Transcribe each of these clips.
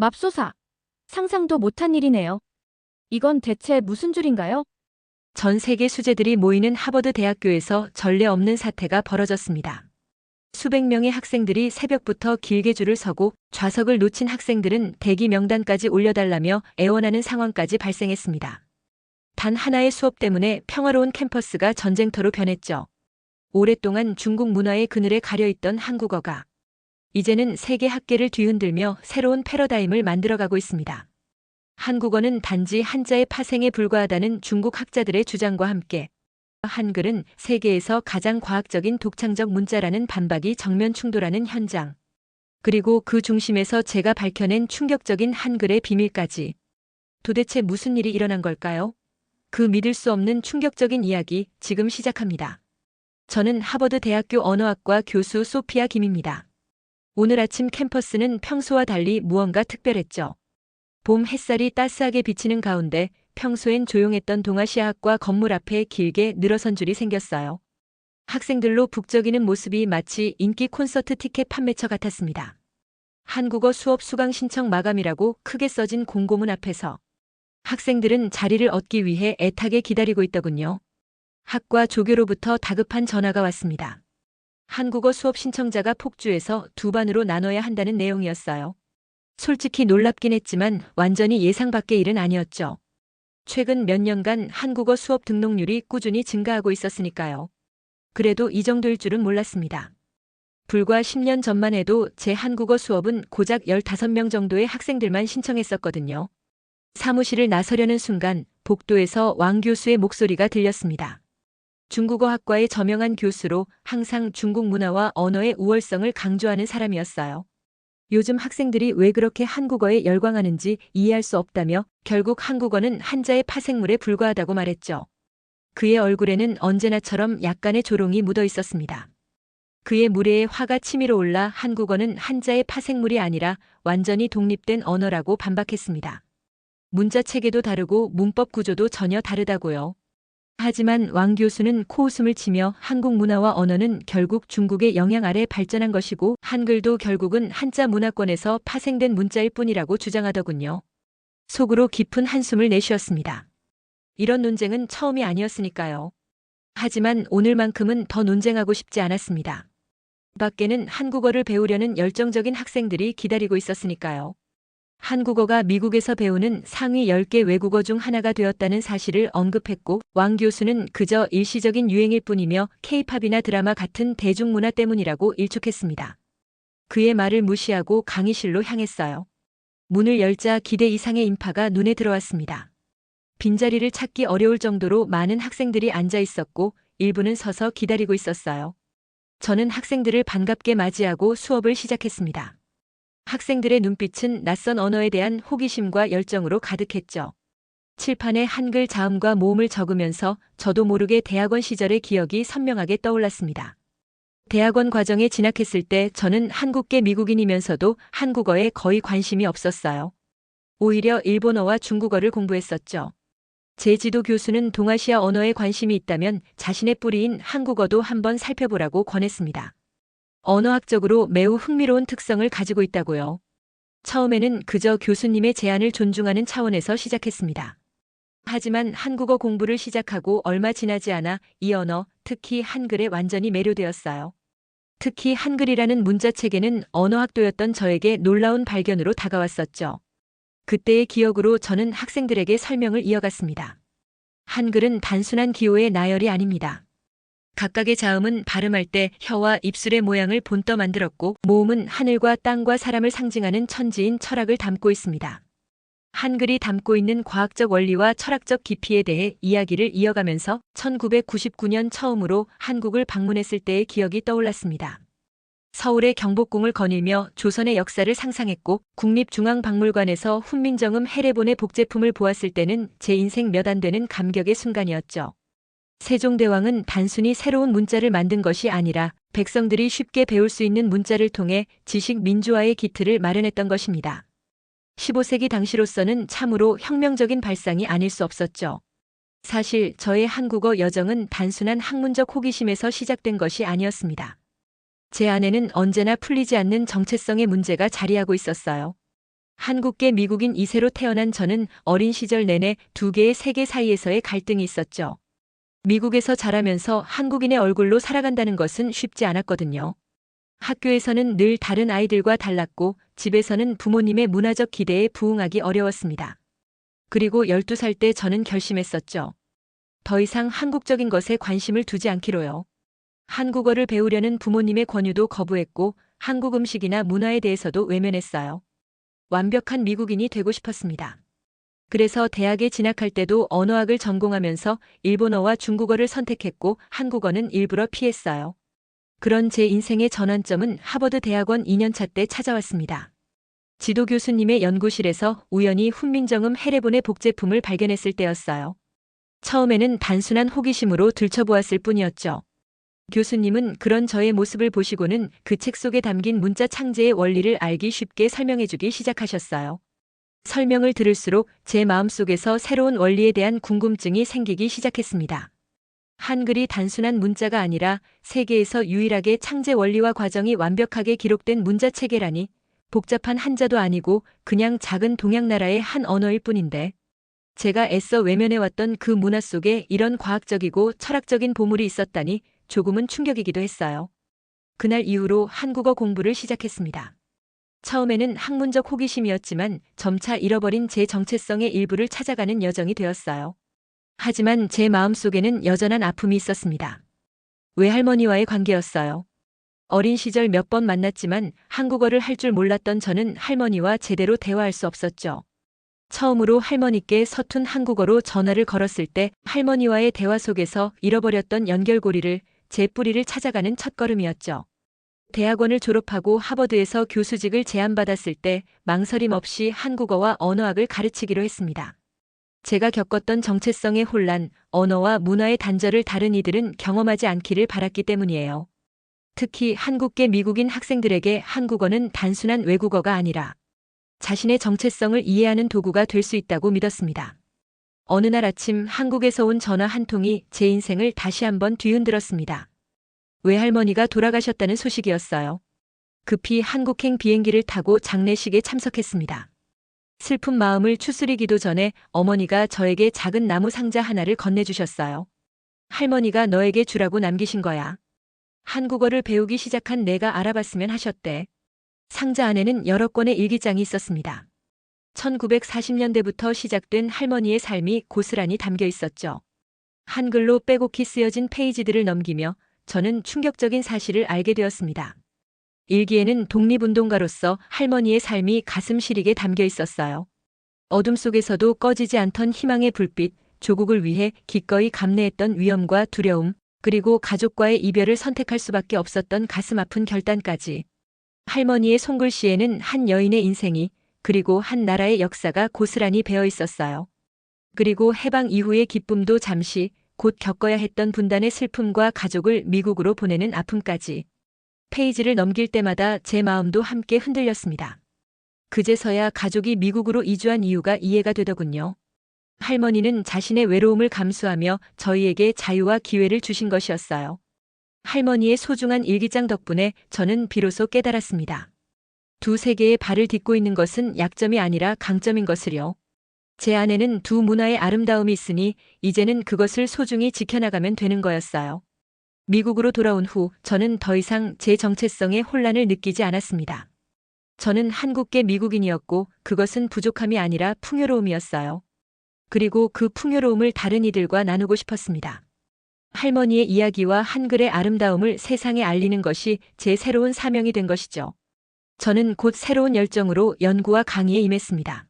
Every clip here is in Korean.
맙소사. 상상도 못한 일이네요. 이건 대체 무슨 줄인가요? 전 세계 수재들이 모이는 하버드 대학교에서 전례 없는 사태가 벌어졌습니다. 수백 명의 학생들이 새벽부터 길게 줄을 서고 좌석을 놓친 학생들은 대기 명단까지 올려달라며 애원하는 상황까지 발생했습니다. 단 하나의 수업 때문에 평화로운 캠퍼스가 전쟁터로 변했죠. 오랫동안 중국 문화의 그늘에 가려있던 한국어가 이제는 세계 학계를 뒤흔들며 새로운 패러다임을 만들어가고 있습니다. 한국어는 단지 한자의 파생에 불과하다는 중국 학자들의 주장과 함께 한글은 세계에서 가장 과학적인 독창적 문자라는 반박이 정면 충돌하는 현장. 그리고 그 중심에서 제가 밝혀낸 충격적인 한글의 비밀까지. 도대체 무슨 일이 일어난 걸까요? 그 믿을 수 없는 충격적인 이야기 지금 시작합니다. 저는 하버드 대학교 언어학과 교수 소피아 김입니다. 오늘 아침 캠퍼스는 평소와 달리 무언가 특별했죠. 봄 햇살이 따스하게 비치는 가운데 평소엔 조용했던 동아시아학과 건물 앞에 길게 늘어선 줄이 생겼어요. 학생들로 북적이는 모습이 마치 인기 콘서트 티켓 판매처 같았습니다. 한국어 수업 수강 신청 마감이라고 크게 써진 공고문 앞에서 학생들은 자리를 얻기 위해 애타게 기다리고 있더군요. 학과 조교로부터 다급한 전화가 왔습니다. 한국어 수업 신청자가 폭주해서 두 반으로 나눠야 한다는 내용이었어요. 솔직히 놀랍긴 했지만 완전히 예상 밖의 일은 아니었죠. 최근 몇 년간 한국어 수업 등록률이 꾸준히 증가하고 있었으니까요. 그래도 이 정도일 줄은 몰랐습니다. 불과 10년 전만 해도 제 한국어 수업은 고작 15명 정도의 학생들만 신청했었거든요. 사무실을 나서려는 순간 복도에서 왕 교수의 목소리가 들렸습니다. 중국어 학과의 저명한 교수로 항상 중국 문화와 언어의 우월성을 강조하는 사람이었어요. 요즘 학생들이 왜 그렇게 한국어에 열광하는지 이해할 수 없다며 결국 한국어는 한자의 파생물에 불과하다고 말했죠. 그의 얼굴에는 언제나처럼 약간의 조롱이 묻어 있었습니다. 그의 무례에 화가 치밀어 올라 한국어는 한자의 파생물이 아니라 완전히 독립된 언어라고 반박했습니다. 문자 체계도 다르고 문법 구조도 전혀 다르다고요. 하지만 왕 교수는 코웃음을 치며 한국 문화와 언어는 결국 중국의 영향 아래 발전한 것이고 한글도 결국은 한자 문화권에서 파생된 문자일 뿐이라고 주장하더군요. 속으로 깊은 한숨을 내쉬었습니다. 이런 논쟁은 처음이 아니었으니까요. 하지만 오늘만큼은 더 논쟁하고 싶지 않았습니다. 밖에는 한국어를 배우려는 열정적인 학생들이 기다리고 있었으니까요. 한국어가 미국에서 배우는 상위 10개 외국어 중 하나가 되었다는 사실을 언급했고 왕 교수는 그저 일시적인 유행일 뿐이며 K-팝이나 드라마 같은 대중문화 때문이라고 일축했습니다. 그의 말을 무시하고 강의실로 향했어요. 문을 열자 기대 이상의 인파가 눈에 들어왔습니다. 빈자리를 찾기 어려울 정도로 많은 학생들이 앉아 있었고 일부는 서서 기다리고 있었어요. 저는 학생들을 반갑게 맞이하고 수업을 시작했습니다. 학생들의 눈빛은 낯선 언어에 대한 호기심과 열정으로 가득했죠. 칠판에 한글 자음과 모음을 적으면서 저도 모르게 대학원 시절의 기억이 선명하게 떠올랐습니다. 대학원 과정에 진학했을 때 저는 한국계 미국인이면서도 한국어에 거의 관심이 없었어요. 오히려 일본어와 중국어를 공부했었죠. 제 지도 교수는 동아시아 언어에 관심이 있다면 자신의 뿌리인 한국어도 한번 살펴보라고 권했습니다. 언어학적으로 매우 흥미로운 특성을 가지고 있다고요. 처음에는 그저 교수님의 제안을 존중하는 차원에서 시작했습니다. 하지만 한국어 공부를 시작하고 얼마 지나지 않아 이 언어, 특히 한글에 완전히 매료되었어요. 특히 한글이라는 문자체계는 언어학도였던 저에게 놀라운 발견으로 다가왔었죠. 그때의 기억으로 저는 학생들에게 설명을 이어갔습니다. 한글은 단순한 기호의 나열이 아닙니다. 각각의 자음은 발음할 때 혀와 입술의 모양을 본떠 만들었고 모음은 하늘과 땅과 사람을 상징하는 천지인 철학을 담고 있습니다. 한글이 담고 있는 과학적 원리와 철학적 깊이에 대해 이야기를 이어가면서 1999년 처음으로 한국을 방문했을 때의 기억이 떠올랐습니다. 서울의 경복궁을 거닐며 조선의 역사를 상상했고 국립중앙박물관에서 훈민정음 해례본의 복제품을 보았을 때는 제 인생 몇 안 되는 감격의 순간이었죠. 세종대왕은 단순히 새로운 문자를 만든 것이 아니라 백성들이 쉽게 배울 수 있는 문자를 통해 지식 민주화의 기틀을 마련했던 것입니다. 15세기 당시로서는 참으로 혁명적인 발상이 아닐 수 없었죠. 사실 저의 한국어 여정은 단순한 학문적 호기심에서 시작된 것이 아니었습니다. 제 안에는 언제나 풀리지 않는 정체성의 문제가 자리하고 있었어요. 한국계 미국인 2세로 태어난 저는 어린 시절 내내 두 개의 세계 사이에서의 갈등이 있었죠. 미국에서 자라면서 한국인의 얼굴로 살아간다는 것은 쉽지 않았거든요. 학교에서는 늘 다른 아이들과 달랐고 집에서는 부모님의 문화적 기대에 부응하기 어려웠습니다. 그리고 12살 때 저는 결심했었죠. 더 이상 한국적인 것에 관심을 두지 않기로요. 한국어를 배우려는 부모님의 권유도 거부했고 한국 음식이나 문화에 대해서도 외면했어요. 완벽한 미국인이 되고 싶었습니다. 그래서 대학에 진학할 때도 언어학을 전공하면서 일본어와 중국어를 선택했고 한국어는 일부러 피했어요. 그런 제 인생의 전환점은 하버드 대학원 2년차 때 찾아왔습니다. 지도 교수님의 연구실에서 우연히 훈민정음 해례본의 복제품을 발견했을 때였어요. 처음에는 단순한 호기심으로 들춰보았을 뿐이었죠. 교수님은 그런 저의 모습을 보시고는 그 책 속에 담긴 문자 창제의 원리를 알기 쉽게 설명해주기 시작하셨어요. 설명을 들을수록 제 마음속에서 새로운 원리에 대한 궁금증이 생기기 시작했습니다. 한글이 단순한 문자가 아니라 세계에서 유일하게 창제 원리와 과정이 완벽하게 기록된 문자 체계라니 복잡한 한자도 아니고 그냥 작은 동양 나라의 한 언어일 뿐인데 제가 애써 외면해왔던 그 문화 속에 이런 과학적이고 철학적인 보물이 있었다니 조금은 충격이기도 했어요. 그날 이후로 한국어 공부를 시작했습니다. 처음에는 학문적 호기심이었지만 점차 잃어버린 제 정체성의 일부를 찾아가는 여정이 되었어요. 하지만 제 마음속에는 여전한 아픔이 있었습니다. 외할머니와의 관계였어요. 어린 시절 몇 번 만났지만 한국어를 할 줄 몰랐던 저는 할머니와 제대로 대화할 수 없었죠. 처음으로 할머니께 서툰 한국어로 전화를 걸었을 때 할머니와의 대화 속에서 잃어버렸던 연결고리를 제 뿌리를 찾아가는 첫걸음이었죠. 대학원을 졸업하고 하버드에서 교수직을 제안받았을 때 망설임 없이 한국어와 언어학을 가르치기로 했습니다. 제가 겪었던 정체성의 혼란, 언어와 문화의 단절을 다른 이들은 경험하지 않기를 바랐기 때문이에요. 특히 한국계 미국인 학생들에게 한국어는 단순한 외국어가 아니라 자신의 정체성을 이해하는 도구가 될 수 있다고 믿었습니다. 어느 날 아침 한국에서 온 전화 한 통이 제 인생을 다시 한번 뒤흔들었습니다. 외할머니가 돌아가셨다는 소식이었어요. 급히 한국행 비행기를 타고 장례식에 참석했습니다. 슬픈 마음을 추스리기도 전에 어머니가 저에게 작은 나무 상자 하나를 건네주셨어요. 할머니가 너에게 주라고 남기신 거야. 한국어를 배우기 시작한 내가 알아봤으면 하셨대. 상자 안에는 여러 건의 일기장이 있었습니다. 1940년대부터 시작된 할머니의 삶이 고스란히 담겨 있었죠. 한글로 빼곡히 쓰여진 페이지들을 넘기며 저는 충격적인 사실을 알게 되었습니다. 일기에는 독립운동가로서 할머니의 삶이 가슴 시리게 담겨 있었어요. 어둠 속에서도 꺼지지 않던 희망의 불빛, 조국을 위해 기꺼이 감내했던 위험과 두려움, 그리고 가족과의 이별을 선택할 수밖에 없었던 가슴 아픈 결단까지. 할머니의 손글씨에는 한 여인의 인생이, 그리고 한 나라의 역사가 고스란히 배어 있었어요. 그리고 해방 이후의 기쁨도 잠시, 곧 겪어야 했던 분단의 슬픔과 가족을 미국으로 보내는 아픔까지. 페이지를 넘길 때마다 제 마음도 함께 흔들렸습니다. 그제서야 가족이 미국으로 이주한 이유가 이해가 되더군요. 할머니는 자신의 외로움을 감수하며 저희에게 자유와 기회를 주신 것이었어요. 할머니의 소중한 일기장 덕분에 저는 비로소 깨달았습니다. 두 세계의 발을 딛고 있는 것은 약점이 아니라 강점인 것을요. 제 안에는 두 문화의 아름다움이 있으니 이제는 그것을 소중히 지켜나가면 되는 거였어요. 미국으로 돌아온 후 저는 더 이상 제 정체성의 혼란을 느끼지 않았습니다. 저는 한국계 미국인이었고 그것은 부족함이 아니라 풍요로움이었어요. 그리고 그 풍요로움을 다른 이들과 나누고 싶었습니다. 할머니의 이야기와 한글의 아름다움을 세상에 알리는 것이 제 새로운 사명이 된 것이죠. 저는 곧 새로운 열정으로 연구와 강의에 임했습니다.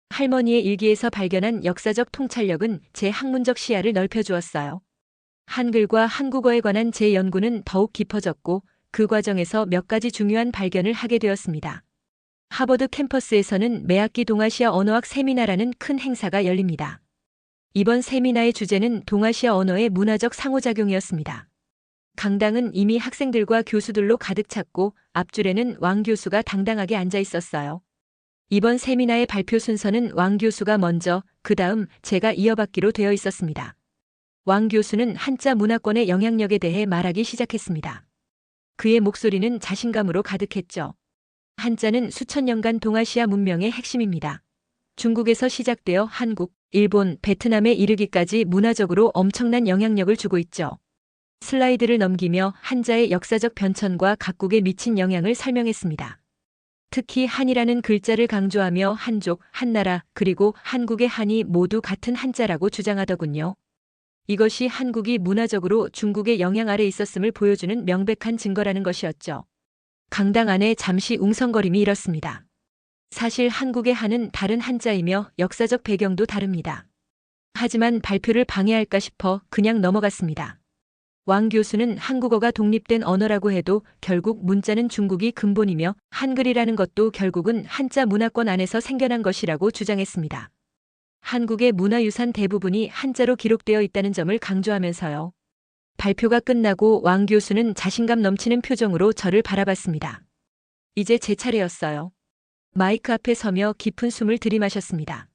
할머니의 일기에서 발견한 역사적 통찰력은 제 학문적 시야를 넓혀주었어요. 한글과 한국어에 관한 제 연구는 더욱 깊어졌고 그 과정에서 몇 가지 중요한 발견을 하게 되었습니다. 하버드 캠퍼스에서는 매학기 동아시아 언어학 세미나라는 큰 행사가 열립니다. 이번 세미나의 주제는 동아시아 언어의 문화적 상호작용이었습니다. 강당은 이미 학생들과 교수들로 가득 찼고 앞줄에는 왕 교수가 당당하게 앉아 있었어요. 이번 세미나의 발표 순서는 왕 교수가 먼저, 그 다음 제가 이어받기로 되어 있었습니다. 왕 교수는 한자 문화권의 영향력에 대해 말하기 시작했습니다. 그의 목소리는 자신감으로 가득했죠. 한자는 수천 년간 동아시아 문명의 핵심입니다. 중국에서 시작되어 한국, 일본, 베트남에 이르기까지 문화적으로 엄청난 영향력을 주고 있죠. 슬라이드를 넘기며 한자의 역사적 변천과 각국에 미친 영향을 설명했습니다. 특히 한이라는 글자를 강조하며 한족, 한나라, 그리고 한국의 한이 모두 같은 한자라고 주장하더군요. 이것이 한국이 문화적으로 중국의 영향 아래 있었음을 보여주는 명백한 증거라는 것이었죠. 강당 안에 잠시 웅성거림이 일었습니다. 사실 한국의 한은 다른 한자이며 역사적 배경도 다릅니다. 하지만 발표를 방해할까 싶어 그냥 넘어갔습니다. 왕 교수는 한국어가 독립된 언어라고 해도 결국 문자는 중국이 근본이며 한글이라는 것도 결국은 한자 문화권 안에서 생겨난 것이라고 주장했습니다. 한국의 문화유산 대부분이 한자로 기록되어 있다는 점을 강조하면서요. 발표가 끝나고 왕 교수는 자신감 넘치는 표정으로 저를 바라봤습니다. 이제 제 차례였어요. 마이크 앞에 서며 깊은 숨을 들이마셨습니다.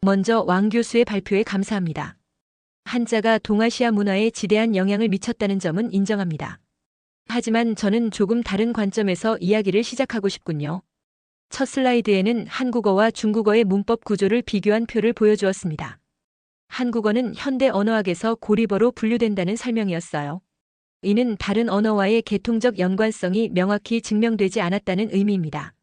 먼저 왕 교수의 발표에 감사합니다. 한자가 동아시아 문화에 지대한 영향을 미쳤다는 점은 인정합니다. 하지만 저는 조금 다른 관점에서 이야기를 시작하고 싶군요. 첫 슬라이드에는 한국어와 중국어의 문법 구조를 비교한 표를 보여주었습니다. 한국어는 현대 언어학에서 고리버로 분류된다는 설명이었어요. 이는 다른 언어와의 계통적 연관성이 명확히 증명되지 않았다는 의미입니다.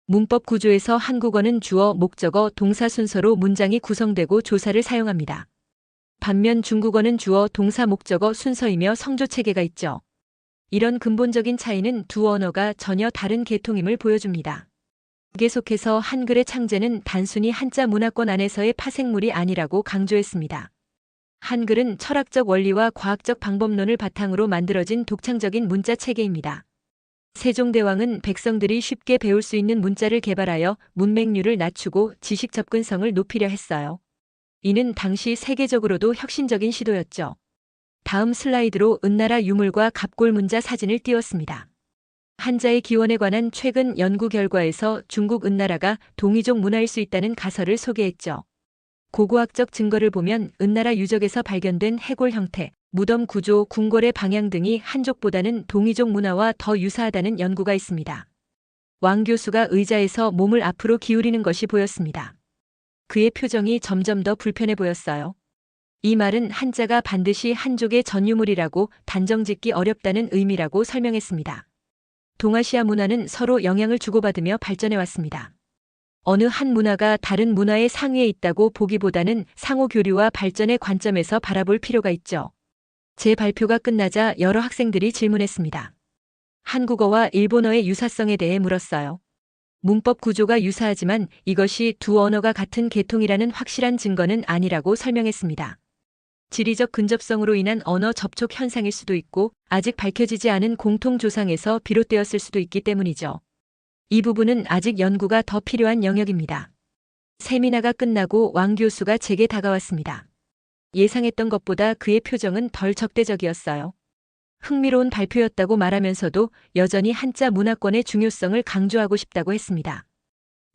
문법 구조에서 한국어는 주어, 목적어, 동사 순서로 문장이 구성되고 조사를 사용합니다. 반면 중국어는 주어, 동사, 목적어 순서이며 성조 체계가 있죠. 이런 근본적인 차이는 두 언어가 전혀 다른 계통임을 보여줍니다. 계속해서 한글의 창제는 단순히 한자 문화권 안에서의 파생물이 아니라고 강조했습니다. 한글은 철학적 원리와 과학적 방법론을 바탕으로 만들어진 독창적인 문자 체계입니다. 세종대왕은 백성들이 쉽게 배울 수 있는 문자를 개발하여 문맹률을 낮추고 지식 접근성을 높이려 했어요. 이는 당시 세계적으로도 혁신적인 시도였죠. 다음 슬라이드로 은나라 유물과 갑골 문자 사진을 띄웠습니다. 한자의 기원에 관한 최근 연구 결과에서 중국 은나라가 동이족 문화일 수 있다는 가설을 소개했죠. 고고학적 증거를 보면 은나라 유적에서 발견된 해골 형태, 무덤 구조, 궁궐의 방향 등이 한족보다는 동이족 문화와 더 유사하다는 연구가 있습니다. 왕 교수가 의자에서 몸을 앞으로 기울이는 것이 보였습니다. 그의 표정이 점점 더 불편해 보였어요. 이 말은 한자가 반드시 한족의 전유물이라고 단정짓기 어렵다는 의미라고 설명했습니다. 동아시아 문화는 서로 영향을 주고받으며 발전해 왔습니다. 어느 한 문화가 다른 문화의 상위에 있다고 보기보다는 상호 교류와 발전의 관점에서 바라볼 필요가 있죠. 제 발표가 끝나자 여러 학생들이 질문했습니다. 한국어와 일본어의 유사성에 대해 물었어요. 문법 구조가 유사하지만 이것이 두 언어가 같은 계통이라는 확실한 증거는 아니라고 설명했습니다. 지리적 근접성으로 인한 언어 접촉 현상일 수도 있고 아직 밝혀지지 않은 공통 조상에서 비롯되었을 수도 있기 때문이죠. 이 부분은 아직 연구가 더 필요한 영역입니다. 세미나가 끝나고 왕 교수가 제게 다가왔습니다. 예상했던 것보다 그의 표정은 덜 적대적이었어요. 흥미로운 발표였다고 말하면서도 여전히 한자 문화권의 중요성을 강조하고 싶다고 했습니다.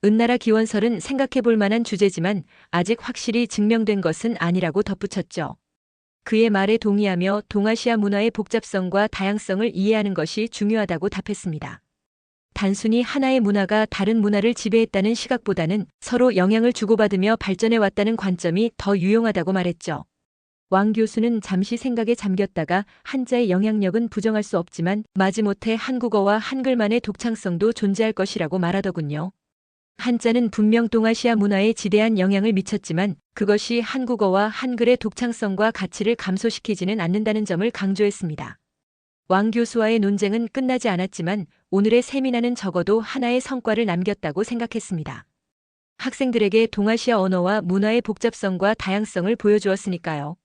은나라 기원설은 생각해 볼 만한 주제지만 아직 확실히 증명된 것은 아니라고 덧붙였죠. 그의 말에 동의하며 동아시아 문화의 복잡성과 다양성을 이해하는 것이 중요하다고 답했습니다. 단순히 하나의 문화가 다른 문화를 지배했다는 시각보다는 서로 영향을 주고받으며 발전해 왔다는 관점이 더 유용하다고 말했죠. 왕 교수는 잠시 생각에 잠겼다가 한자의 영향력은 부정할 수 없지만 마지못해 한국어와 한글만의 독창성도 존재할 것이라고 말하더군요. 한자는 분명 동아시아 문화에 지대한 영향을 미쳤지만 그것이 한국어와 한글의 독창성과 가치를 감소시키지는 않는다는 점을 강조했습니다. 왕 교수와의 논쟁은 끝나지 않았지만 오늘의 세미나는 적어도 하나의 성과를 남겼다고 생각했습니다. 학생들에게 동아시아 언어와 문화의 복잡성과 다양성을 보여주었으니까요.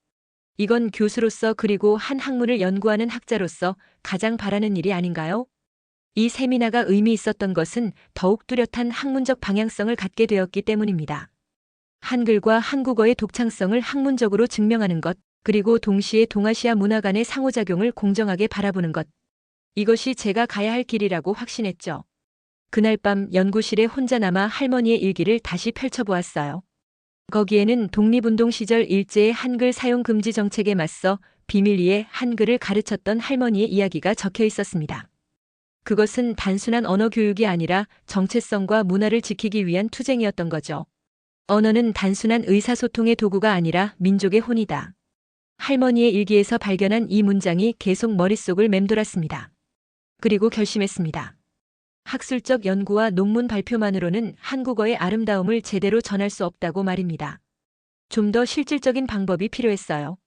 이건 교수로서 그리고 한 학문을 연구하는 학자로서 가장 바라는 일이 아닌가요? 이 세미나가 의미 있었던 것은 더욱 뚜렷한 학문적 방향성을 갖게 되었기 때문입니다. 한글과 한국어의 독창성을 학문적으로 증명하는 것, 그리고 동시에 동아시아 문화 간의 상호작용을 공정하게 바라보는 것. 이것이 제가 가야 할 길이라고 확신했죠. 그날 밤 연구실에 혼자 남아 할머니의 일기를 다시 펼쳐보았어요. 거기에는 독립운동 시절 일제의 한글 사용 금지 정책에 맞서 비밀리에 한글을 가르쳤던 할머니의 이야기가 적혀 있었습니다. 그것은 단순한 언어 교육이 아니라 정체성과 문화를 지키기 위한 투쟁이었던 거죠. 언어는 단순한 의사소통의 도구가 아니라 민족의 혼이다. 할머니의 일기에서 발견한 이 문장이 계속 머릿속을 맴돌았습니다. 그리고 결심했습니다. 학술적 연구와 논문 발표만으로는 한국어의 아름다움을 제대로 전할 수 없다고 말입니다. 좀 더 실질적인 방법이 필요했어요.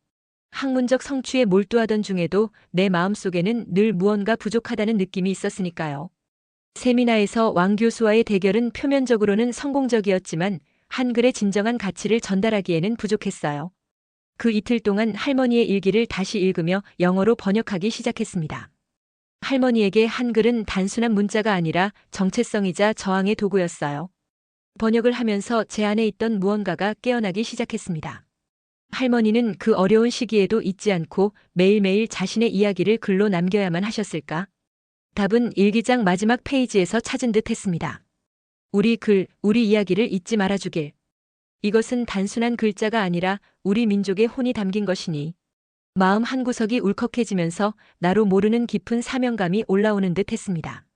학문적 성취에 몰두하던 중에도 내 마음속에는 늘 무언가 부족하다는 느낌이 있었으니까요. 세미나에서 왕 교수와의 대결은 표면적으로는 성공적이었지만 한글의 진정한 가치를 전달하기에는 부족했어요. 그 이틀 동안 할머니의 일기를 다시 읽으며 영어로 번역하기 시작했습니다. 할머니에게 한글은 단순한 문자가 아니라 정체성이자 저항의 도구였어요. 번역을 하면서 제 안에 있던 무언가가 깨어나기 시작했습니다. 할머니는 그 어려운 시기에도 잊지 않고 매일매일 자신의 이야기를 글로 남겨야만 하셨을까? 답은 일기장 마지막 페이지에서 찾은 듯 했습니다. 우리 글, 우리 이야기를 잊지 말아주길. 이것은 단순한 글자가 아니라 우리 민족의 혼이 담긴 것이니. 마음 한구석이 울컥해지면서 나로 모르는 깊은 사명감이 올라오는 듯 했습니다.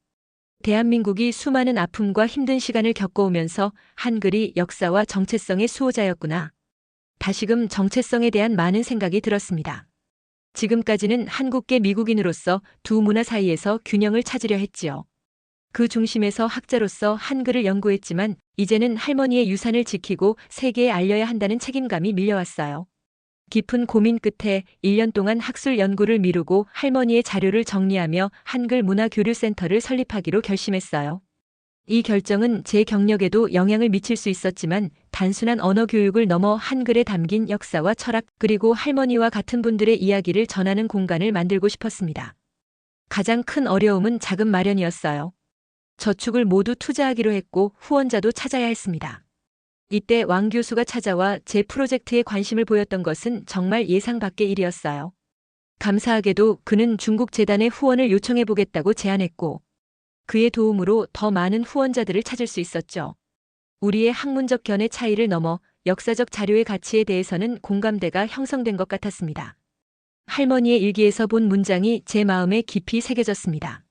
대한민국이 수많은 아픔과 힘든 시간을 겪어오면서 한글이 역사와 정체성의 수호자였구나. 다시금 정체성에 대한 많은 생각이 들었습니다. 지금까지는 한국계 미국인으로서 두 문화 사이에서 균형을 찾으려 했지요. 그 중심에서 학자로서 한글을 연구했지만 이제는 할머니의 유산을 지키고 세계에 알려야 한다는 책임감이 밀려왔어요. 깊은 고민 끝에 1년 동안 학술 연구를 미루고 할머니의 자료를 정리하며 한글 문화교류센터를 설립하기로 결심했어요. 이 결정은 제 경력에도 영향을 미칠 수 있었지만 단순한 언어 교육을 넘어 한글에 담긴 역사와 철학 그리고 할머니와 같은 분들의 이야기를 전하는 공간을 만들고 싶었습니다. 가장 큰 어려움은 자금 마련이었어요. 저축을 모두 투자하기로 했고 후원자도 찾아야 했습니다. 이때 왕 교수가 찾아와 제 프로젝트에 관심을 보였던 것은 정말 예상 밖의 일이었어요. 감사하게도 그는 중국 재단에 후원을 요청해 보겠다고 제안했고 그의 도움으로 더 많은 후원자들을 찾을 수 있었죠. 우리의 학문적 견해 차이를 넘어 역사적 자료의 가치에 대해서는 공감대가 형성된 것 같았습니다. 할머니의 일기에서 본 문장이 제 마음에 깊이 새겨졌습니다.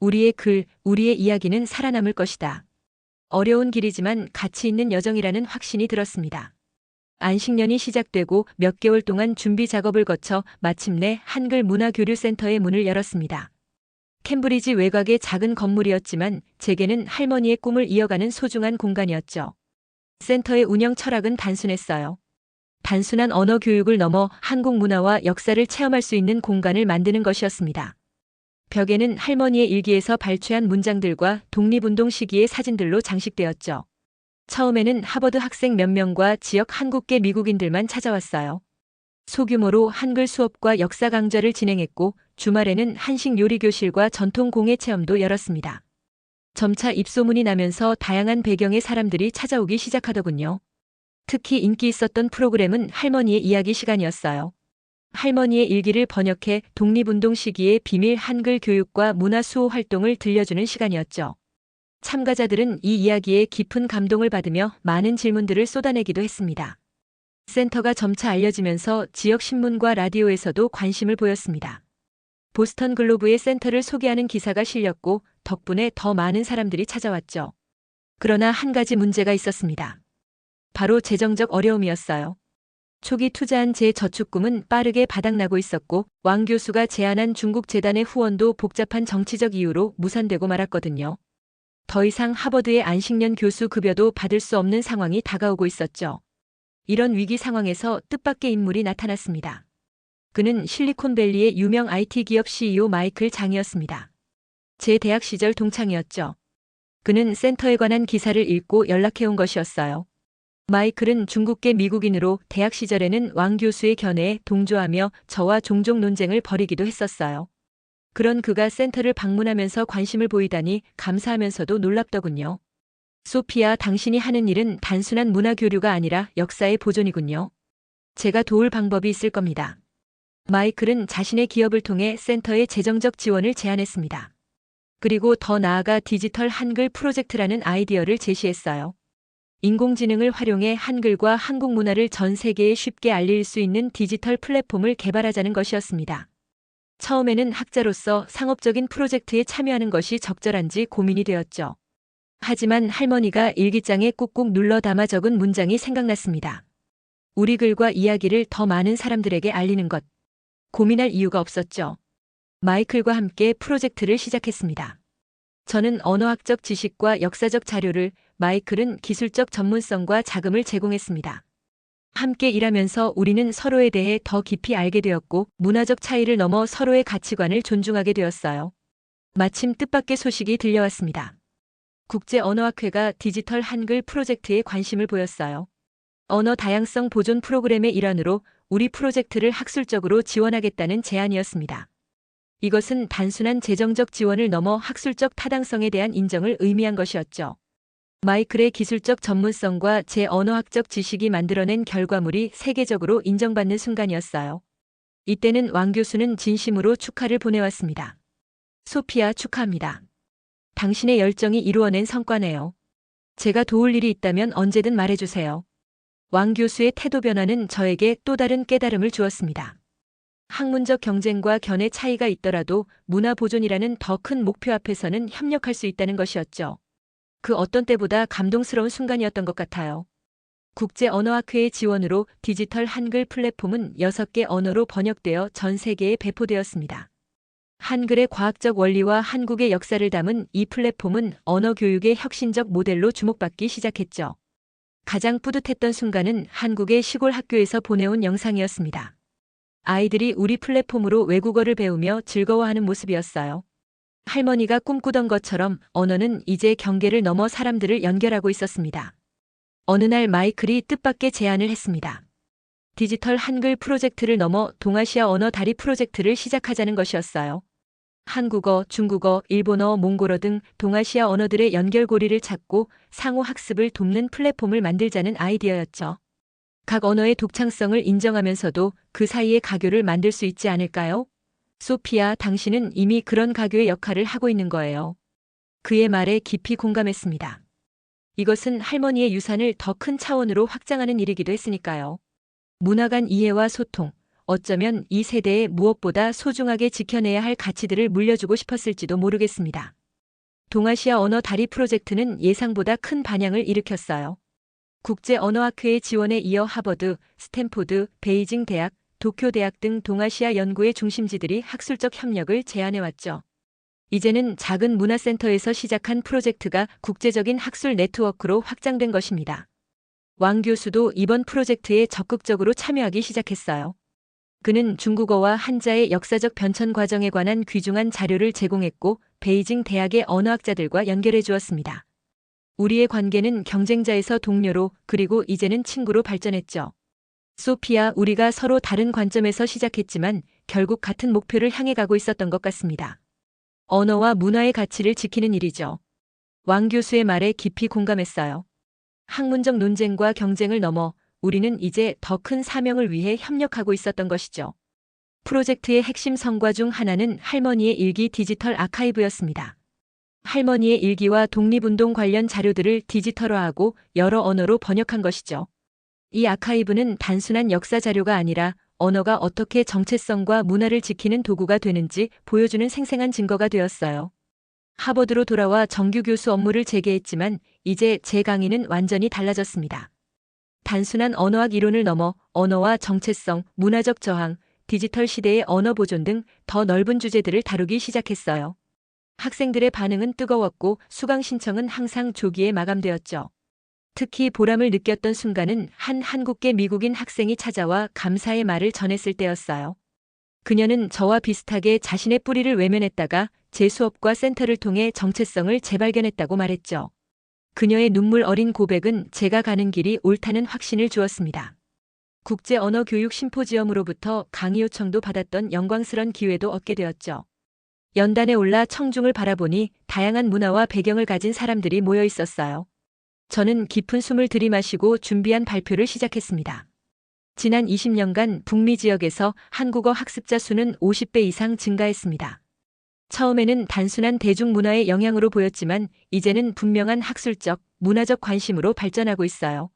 우리의 글, 우리의 이야기는 살아남을 것이다. 어려운 길이지만 가치 있는 여정이라는 확신이 들었습니다. 안식년이 시작되고 몇 개월 동안 준비 작업을 거쳐 마침내 한글 문화교류센터의 문을 열었습니다. 캠브리지 외곽의 작은 건물이었지만 제게는 할머니의 꿈을 이어가는 소중한 공간이었죠. 센터의 운영 철학은 단순했어요. 단순한 언어 교육을 넘어 한국 문화와 역사를 체험할 수 있는 공간을 만드는 것이었습니다. 벽에는 할머니의 일기에서 발췌한 문장들과 독립운동 시기의 사진들로 장식되었죠. 처음에는 하버드 학생 몇 명과 지역 한국계 미국인들만 찾아왔어요. 소규모로 한글 수업과 역사 강좌를 진행했고 주말에는 한식 요리 교실과 전통 공예 체험도 열었습니다. 점차 입소문이 나면서 다양한 배경의 사람들이 찾아오기 시작하더군요. 특히 인기 있었던 프로그램은 할머니의 이야기 시간이었어요. 할머니의 일기를 번역해 독립운동 시기의 비밀 한글 교육과 문화 수호 활동을 들려주는 시간이었죠. 참가자들은 이 이야기에 깊은 감동을 받으며 많은 질문들을 쏟아내기도 했습니다. 센터가 점차 알려지면서 지역 신문과 라디오에서도 관심을 보였습니다. 보스턴 글로브의 센터를 소개하는 기사가 실렸고 덕분에 더 많은 사람들이 찾아왔죠. 그러나 한 가지 문제가 있었습니다. 바로 재정적 어려움이었어요. 초기 투자한 제 저축금은 빠르게 바닥나고 있었고 왕 교수가 제안한 중국 재단의 후원도 복잡한 정치적 이유로 무산되고 말았거든요. 더 이상 하버드의 안식년 교수 급여도 받을 수 없는 상황이 다가오고 있었죠. 이런 위기 상황에서 뜻밖의 인물이 나타났습니다. 그는 실리콘밸리의 유명 IT 기업 CEO 마이클 장이었습니다. 제 대학 시절 동창이었죠. 그는 센터에 관한 기사를 읽고 연락해온 것이었어요. 마이클은 중국계 미국인으로 대학 시절에는 왕 교수의 견해에 동조하며 저와 종종 논쟁을 벌이기도 했었어요. 그런 그가 센터를 방문하면서 관심을 보이다니 감사하면서도 놀랍더군요. 소피아, 당신이 하는 일은 단순한 문화 교류가 아니라 역사의 보존이군요. 제가 도울 방법이 있을 겁니다. 마이클은 자신의 기업을 통해 센터의 재정적 지원을 제안했습니다. 그리고 더 나아가 디지털 한글 프로젝트라는 아이디어를 제시했어요. 인공지능을 활용해 한글과 한국 문화를 전 세계에 쉽게 알릴 수 있는 디지털 플랫폼을 개발하자는 것이었습니다. 처음에는 학자로서 상업적인 프로젝트에 참여하는 것이 적절한지 고민이 되었죠. 하지만 할머니가 일기장에 꾹꾹 눌러 담아 적은 문장이 생각났습니다. 우리 글과 이야기를 더 많은 사람들에게 알리는 것. 고민할 이유가 없었죠. 마이클과 함께 프로젝트를 시작했습니다. 저는 언어학적 지식과 역사적 자료를, 마이클은 기술적 전문성과 자금을 제공했습니다. 함께 일하면서 우리는 서로에 대해 더 깊이 알게 되었고 문화적 차이를 넘어 서로의 가치관을 존중하게 되었어요. 마침 뜻밖의 소식이 들려왔습니다. 국제언어학회가 디지털 한글 프로젝트에 관심을 보였어요. 언어 다양성 보존 프로그램의 일환으로 우리 프로젝트를 학술적으로 지원하겠다는 제안이었습니다. 이것은 단순한 재정적 지원을 넘어 학술적 타당성에 대한 인정을 의미한 것이었죠. 마이클의 기술적 전문성과 제 언어학적 지식이 만들어낸 결과물이 세계적으로 인정받는 순간이었어요. 이때는 왕 교수는 진심으로 축하를 보내왔습니다. 소피아, 축하합니다. 당신의 열정이 이루어낸 성과네요. 제가 도울 일이 있다면 언제든 말해주세요. 왕 교수의 태도 변화는 저에게 또 다른 깨달음을 주었습니다. 학문적 경쟁과 견해 차이가 있더라도 문화 보존이라는 더 큰 목표 앞에서는 협력할 수 있다는 것이었죠. 그 어떤 때보다 감동스러운 순간이었던 것 같아요. 국제언어학회의 지원으로 디지털 한글 플랫폼은 6개 언어로 번역되어 전 세계에 배포되었습니다. 한글의 과학적 원리와 한국의 역사를 담은 이 플랫폼은 언어 교육의 혁신적 모델로 주목받기 시작했죠. 가장 뿌듯했던 순간은 한국의 시골 학교에서 보내온 영상이었습니다. 아이들이 우리 플랫폼으로 외국어를 배우며 즐거워하는 모습이었어요. 할머니가 꿈꾸던 것처럼 언어는 이제 경계를 넘어 사람들을 연결하고 있었습니다. 어느 날 마이클이 뜻밖의 제안을 했습니다. 디지털 한글 프로젝트를 넘어 동아시아 언어 다리 프로젝트를 시작하자는 것이었어요. 한국어, 중국어, 일본어, 몽골어 등 동아시아 언어들의 연결고리를 찾고 상호 학습을 돕는 플랫폼을 만들자는 아이디어였죠. 각 언어의 독창성을 인정하면서도 그 사이에 가교를 만들 수 있지 않을까요? 소피아, 당신은 이미 그런 가교의 역할을 하고 있는 거예요. 그의 말에 깊이 공감했습니다. 이것은 할머니의 유산을 더 큰 차원으로 확장하는 일이기도 했으니까요. 문화 간 이해와 소통, 어쩌면 이 세대에 무엇보다 소중하게 지켜내야 할 가치들을 물려주고 싶었을지도 모르겠습니다. 동아시아 언어 다리 프로젝트는 예상보다 큰 반향을 일으켰어요. 국제언어학회의 지원에 이어 하버드, 스탠포드, 베이징 대학, 도쿄 대학 등 동아시아 연구의 중심지들이 학술적 협력을 제안해왔죠. 이제는 작은 문화센터에서 시작한 프로젝트가 국제적인 학술 네트워크로 확장된 것입니다. 왕 교수도 이번 프로젝트에 적극적으로 참여하기 시작했어요. 그는 중국어와 한자의 역사적 변천 과정에 관한 귀중한 자료를 제공했고 베이징 대학의 언어학자들과 연결해 주었습니다. 우리의 관계는 경쟁자에서 동료로 그리고 이제는 친구로 발전했죠. 소피아, 우리가 서로 다른 관점에서 시작했지만 결국 같은 목표를 향해 가고 있었던 것 같습니다. 언어와 문화의 가치를 지키는 일이죠. 왕 교수의 말에 깊이 공감했어요. 학문적 논쟁과 경쟁을 넘어 우리는 이제 더 큰 사명을 위해 협력하고 있었던 것이죠. 프로젝트의 핵심 성과 중 하나는 할머니의 일기 디지털 아카이브였습니다. 할머니의 일기와 독립운동 관련 자료들을 디지털화하고 여러 언어로 번역한 것이죠. 이 아카이브는 단순한 역사 자료가 아니라 언어가 어떻게 정체성과 문화를 지키는 도구가 되는지 보여주는 생생한 증거가 되었어요. 하버드로 돌아와 정규 교수 업무를 재개했지만 이제 제 강의는 완전히 달라졌습니다. 단순한 언어학 이론을 넘어 언어와 정체성, 문화적 저항, 디지털 시대의 언어 보존 등 더 넓은 주제들을 다루기 시작했어요. 학생들의 반응은 뜨거웠고 수강 신청은 항상 조기에 마감되었죠. 특히 보람을 느꼈던 순간은 한 한국계 미국인 학생이 찾아와 감사의 말을 전했을 때였어요. 그녀는 저와 비슷하게 자신의 뿌리를 외면했다가 제 수업과 센터를 통해 정체성을 재발견했다고 말했죠. 그녀의 눈물 어린 고백은 제가 가는 길이 옳다는 확신을 주었습니다. 국제언어교육 심포지엄으로부터 강의 요청도 받았던 영광스런 기회도 얻게 되었죠. 연단에 올라 청중을 바라보니 다양한 문화와 배경을 가진 사람들이 모여 있었어요. 저는 깊은 숨을 들이마시고 준비한 발표를 시작했습니다. 지난 20년간 북미 지역에서 한국어 학습자 수는 50배 이상 증가했습니다. 처음에는 단순한 대중문화의 영향으로 보였지만 이제는 분명한 학술적, 문화적 관심으로 발전하고 있어요.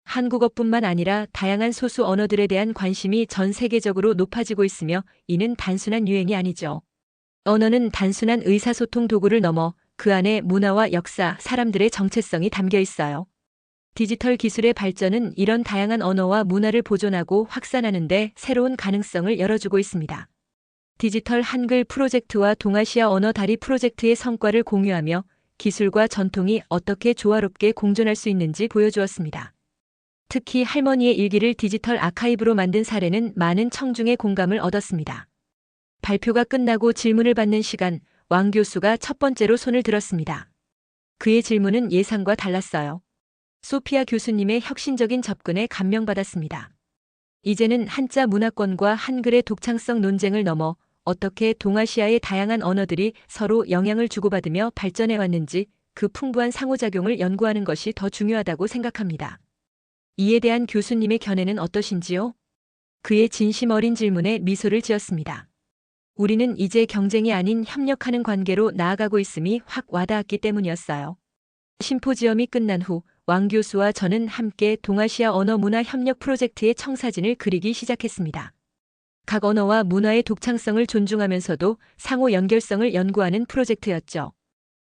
한국어뿐만 아니라 다양한 소수 언어들에 대한 관심이 전 세계적으로 높아지고 있으며 이는 단순한 유행이 아니죠. 언어는 단순한 의사소통 도구를 넘어 그 안에 문화와 역사, 사람들의 정체성이 담겨 있어요. 디지털 기술의 발전은 이런 다양한 언어와 문화를 보존하고 확산하는 데 새로운 가능성을 열어주고 있습니다. 디지털 한글 프로젝트와 동아시아 언어 다리 프로젝트의 성과를 공유하며 기술과 전통이 어떻게 조화롭게 공존할 수 있는지 보여주었습니다. 특히 할머니의 일기를 디지털 아카이브로 만든 사례는 많은 청중의 공감을 얻었습니다. 발표가 끝나고 질문을 받는 시간, 왕 교수가 첫 번째로 손을 들었습니다. 그의 질문은 예상과 달랐어요. 소피아 교수님의 혁신적인 접근에 감명받았습니다. 이제는 한자 문화권과 한글의 독창성 논쟁을 넘어 어떻게 동아시아의 다양한 언어들이 서로 영향을 주고받으며 발전해왔는지 그 풍부한 상호작용을 연구하는 것이 더 중요하다고 생각합니다. 이에 대한 교수님의 견해는 어떠신지요? 그의 진심 어린 질문에 미소를 지었습니다. 우리는 이제 경쟁이 아닌 협력하는 관계로 나아가고 있음이 확 와닿았기 때문이었어요. 심포지엄이 끝난 후 왕 교수와 저는 함께 동아시아 언어 문화 협력 프로젝트의 청사진을 그리기 시작했습니다. 각 언어와 문화의 독창성을 존중하면서도 상호 연결성을 연구하는 프로젝트였죠.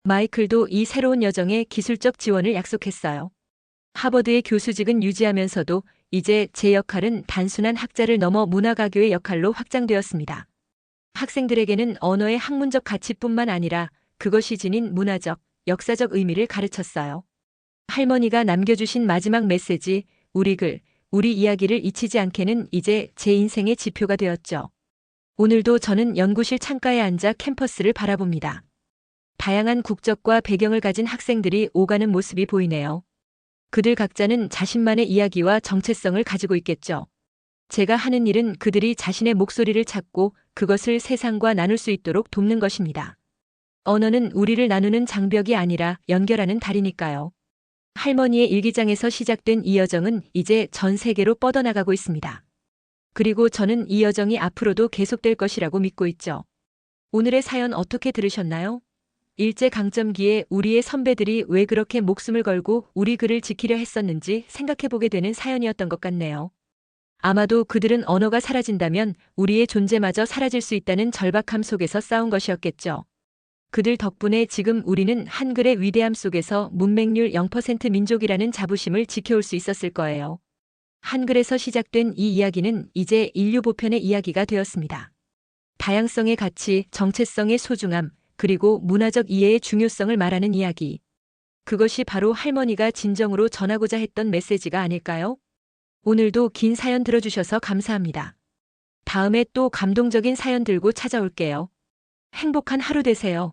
마이클도 이 새로운 여정에 기술적 지원을 약속했어요. 하버드의 교수직은 유지하면서도 이제 제 역할은 단순한 학자를 넘어 문화가교의 역할로 확장되었습니다. 학생들에게는 언어의 학문적 가치뿐만 아니라 그것이 지닌 문화적, 역사적 의미를 가르쳤어요. 할머니가 남겨주신 마지막 메시지, 우리 글, 우리 이야기를 잊히지 않게는 이제 제 인생의 지표가 되었죠. 오늘도 저는 연구실 창가에 앉아 캠퍼스를 바라봅니다. 다양한 국적과 배경을 가진 학생들이 오가는 모습이 보이네요. 그들 각자는 자신만의 이야기와 정체성을 가지고 있겠죠. 제가 하는 일은 그들이 자신의 목소리를 찾고 그것을 세상과 나눌 수 있도록 돕는 것입니다. 언어는 우리를 나누는 장벽이 아니라 연결하는 다리니까요. 할머니의 일기장에서 시작된 이 여정은 이제 전 세계로 뻗어나가고 있습니다. 그리고 저는 이 여정이 앞으로도 계속될 것이라고 믿고 있죠. 오늘의 사연 어떻게 들으셨나요? 일제강점기에 우리의 선배들이 왜 그렇게 목숨을 걸고 우리 글을 지키려 했었는지 생각해보게 되는 사연이었던 것 같네요. 아마도 그들은 언어가 사라진다면 우리의 존재마저 사라질 수 있다는 절박함 속에서 싸운 것이었겠죠. 그들 덕분에 지금 우리는 한글의 위대함 속에서 문맹률 0% 민족이라는 자부심을 지켜올 수 있었을 거예요. 한글에서 시작된 이 이야기는 이제 인류 보편의 이야기가 되었습니다. 다양성의 가치, 정체성의 소중함, 그리고 문화적 이해의 중요성을 말하는 이야기. 그것이 바로 할머니가 진정으로 전하고자 했던 메시지가 아닐까요? 오늘도 긴 사연 들어주셔서 감사합니다. 다음에 또 감동적인 사연 들고 찾아올게요. 행복한 하루 되세요.